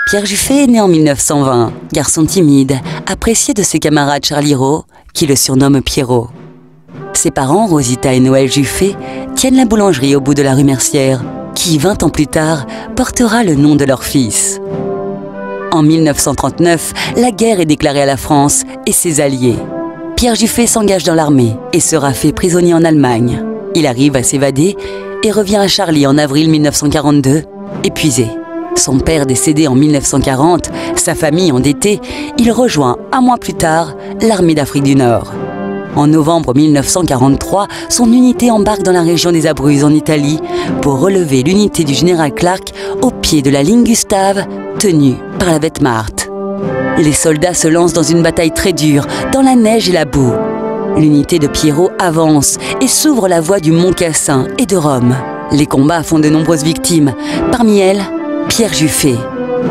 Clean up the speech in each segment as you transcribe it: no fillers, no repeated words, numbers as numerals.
Pierre Juffé est né en 1920, garçon timide, apprécié de ses camarades Charlie Raux, qui le surnomment Pierrot. Ses parents, Rosita et Noël Juffé, tiennent la boulangerie au bout de la rue Mercière, qui, 20 ans plus tard, portera le nom de leur fils. En 1939, la guerre est déclarée à la France et ses alliés. Pierre Juffé s'engage dans l'armée et sera fait prisonnier en Allemagne. Il arrive à s'évader et revient à Charlie en avril 1942, épuisé. Son père décédé en 1940, sa famille endettée, il rejoint, un mois plus tard, l'armée d'Afrique du Nord. En novembre 1943, son unité embarque dans la région des Abruzzes en Italie pour relever l'unité du général Clark au pied de la ligne Gustave, tenue par la Wehrmacht. Les soldats se lancent dans une bataille très dure, dans la neige et la boue. L'unité de Pierrot avance et s'ouvre la voie du Mont Cassin et de Rome. Les combats font de nombreuses victimes, parmi elles, Pierre Juffé.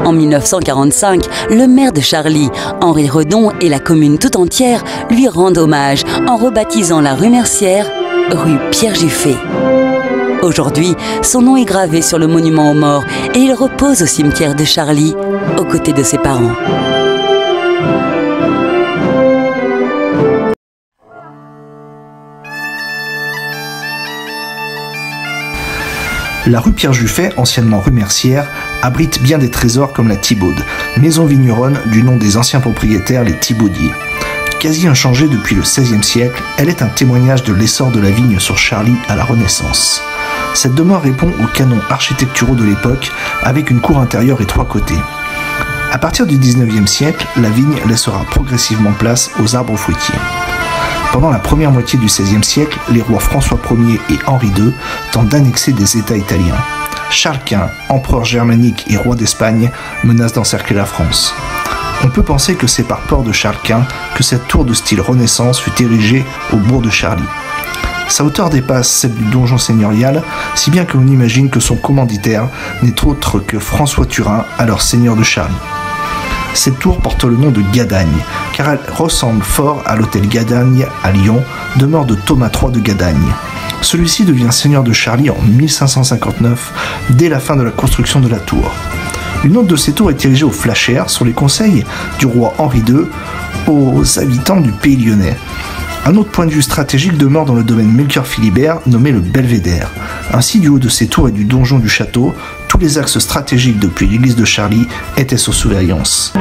En 1945, le maire de Charlie, Henri Redon, et la commune tout entière lui rendent hommage en rebaptisant la rue Mercière rue Pierre Juffé. Aujourd'hui, son nom est gravé sur le monument aux morts et il repose au cimetière de Charlie, aux côtés de ses parents. La rue Pierre Juffé, anciennement rue Mercière, abrite bien des trésors comme la Thibaude, maison vigneronne du nom des anciens propriétaires, les Thibaudiers. Quasi inchangée depuis le XVIe siècle, elle est un témoignage de l'essor de la vigne sur Charlie à la Renaissance. Cette demeure répond aux canons architecturaux de l'époque, avec une cour intérieure et 3 côtés. À partir du XIXe siècle, la vigne laissera progressivement place aux arbres fruitiers. Pendant la première moitié du XVIe siècle, les rois François Ier et Henri II tentent d'annexer des États italiens. Charles Quint, empereur germanique et roi d'Espagne, menace d'encercler la France. On peut penser que c'est par peur de Charles Quint que cette tour de style Renaissance fut érigée au bourg de Charlie. Sa hauteur dépasse celle du donjon seigneurial, si bien que l'on imagine que son commanditaire n'est autre que François Turin, alors seigneur de Charlie. Cette tour porte le nom de Gadagne, car elle ressemble fort à l'hôtel Gadagne à Lyon, demeure de Thomas III de Gadagne. Celui-ci devient seigneur de Charlie en 1559, dès la fin de la construction de la tour. Une autre de ces tours est érigée au Flachère, sur les conseils du roi Henri II, aux habitants du pays lyonnais. Un autre point de vue stratégique demeure dans le domaine Melchior-Philibert, nommé le Belvédère. Ainsi, du haut de ces tours et du donjon du château, tous les axes stratégiques depuis l'église de Charlie étaient sous surveillance.